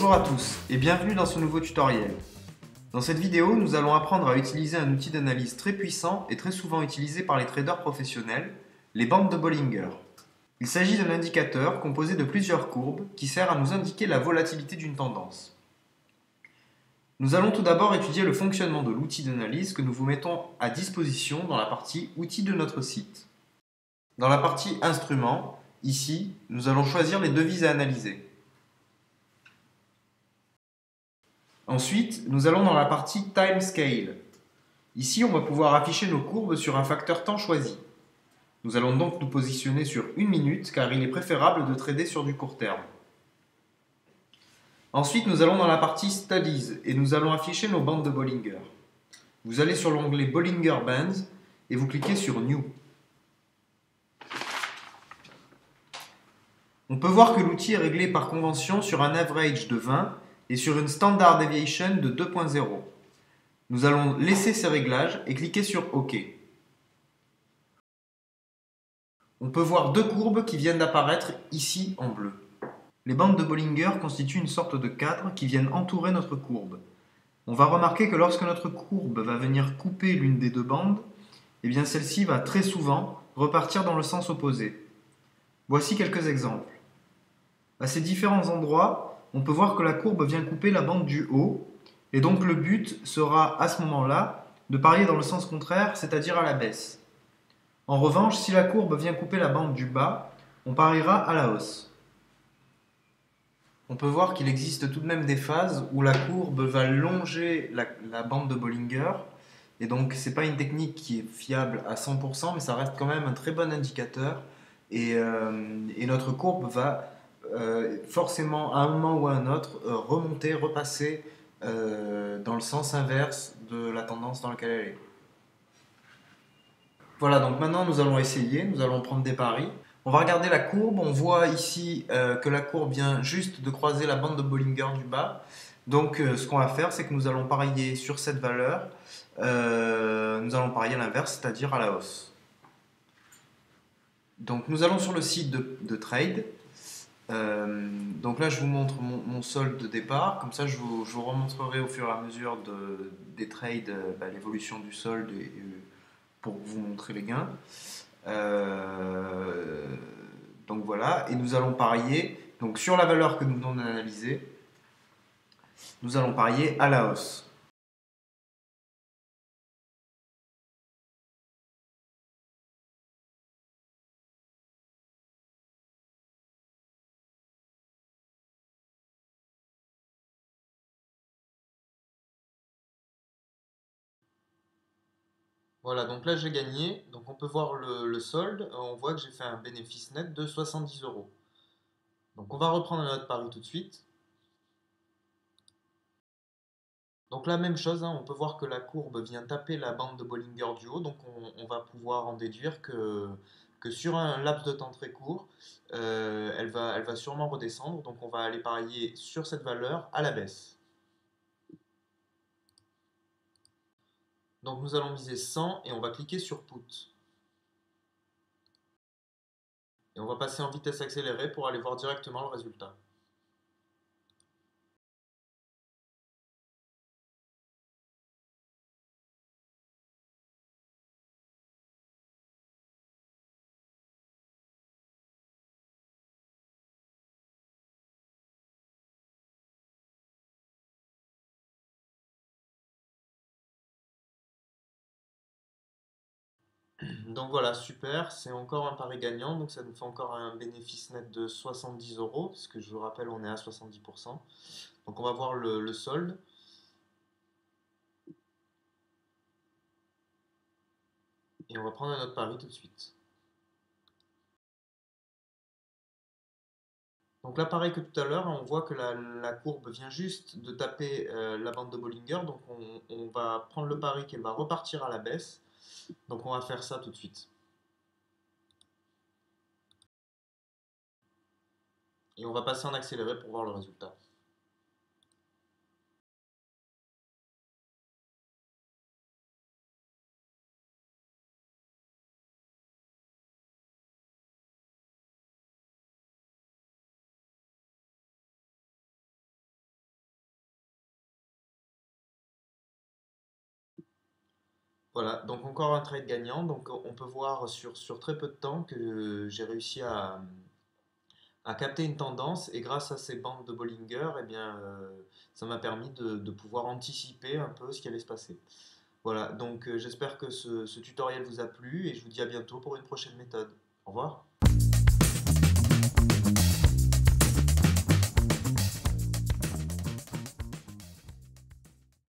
Bonjour à tous et bienvenue dans ce nouveau tutoriel. Dans cette vidéo, nous allons apprendre à utiliser un outil d'analyse très puissant et très souvent utilisé par les traders professionnels, les bandes de Bollinger. Il s'agit d'un indicateur composé de plusieurs courbes qui sert à nous indiquer la volatilité d'une tendance. Nous allons tout d'abord étudier le fonctionnement de l'outil d'analyse que nous vous mettons à disposition dans la partie outils de notre site. Dans la partie instruments, ici, nous allons choisir les devises à analyser. Ensuite, nous allons dans la partie Time Scale. Ici, on va pouvoir afficher nos courbes sur un facteur temps choisi. Nous allons donc nous positionner sur 1 minute car il est préférable de trader sur du court terme. Ensuite, nous allons dans la partie Studies et nous allons afficher nos bandes de Bollinger. Vous allez sur l'onglet Bollinger Bands et vous cliquez sur New. On peut voir que l'outil est réglé par convention sur un average de 20 et sur une standard deviation de 2.0. Nous allons laisser ces réglages et cliquer sur OK. On peut voir deux courbes qui viennent d'apparaître ici en bleu. Les bandes de Bollinger constituent une sorte de cadre qui viennent entourer notre courbe. On va remarquer que lorsque notre courbe va venir couper l'une des deux bandes, eh bien celle-ci va très souvent repartir dans le sens opposé. Voici quelques exemples. À ces différents endroits, on peut voir que la courbe vient couper la bande du haut, et donc le but sera à ce moment-là de parier dans le sens contraire, c'est-à-dire à la baisse. En revanche, si la courbe vient couper la bande du bas, on pariera à la hausse. On peut voir qu'il existe tout de même des phases où la courbe va longer la bande de Bollinger, et donc c'est pas une technique qui est fiable à 100%, mais ça reste quand même un très bon indicateur, et notre courbe va forcément à un moment ou à un autre remonter, repasser dans le sens inverse de la tendance dans laquelle elle est. Voilà, donc maintenant nous allons essayer, nous allons prendre des paris. On va regarder la courbe, on voit ici que la courbe vient juste de croiser la bande de Bollinger du bas. Donc ce qu'on va faire, c'est que nous allons parier sur cette valeur, nous allons parier à l'inverse, c'est-à-dire à la hausse. Donc nous allons sur le site de trade. Donc là je vous montre mon solde de départ, comme ça je vous remontrerai au fur et à mesure des trades l'évolution du solde pour vous montrer les gains. Donc voilà, et nous allons parier donc sur la valeur que nous venons d'analyser, nous allons parier à la hausse. Voilà, donc là j'ai gagné, donc on peut voir le solde, on voit que j'ai fait un bénéfice net de 70 euros. Donc on va reprendre notre pari tout de suite. Donc la même chose, hein, on peut voir que la courbe vient taper la bande de Bollinger du haut, donc on va pouvoir en déduire que sur un laps de temps très court, elle va sûrement redescendre, donc on va aller parier sur cette valeur à la baisse. Donc nous allons miser 100 et on va cliquer sur Put. Et on va passer en vitesse accélérée pour aller voir directement le résultat. Donc voilà, super, c'est encore un pari gagnant, donc ça nous fait encore un bénéfice net de 70 euros, puisque je vous rappelle, on est à 70%. Donc on va voir le solde. Et on va prendre un autre pari tout de suite. Donc là, pareil que tout à l'heure, on voit que la courbe vient juste de taper la bande de Bollinger, donc on va prendre le pari qu'elle va repartir à la baisse. Donc on va faire ça tout de suite. Et on va passer en accéléré pour voir le résultat. Voilà, donc encore un trade gagnant. Donc on peut voir sur très peu de temps que j'ai réussi à capter une tendance et grâce à ces bandes de Bollinger, eh bien, ça m'a permis de pouvoir anticiper un peu ce qui allait se passer. Voilà, donc j'espère que ce tutoriel vous a plu et je vous dis à bientôt pour une prochaine méthode. Au revoir.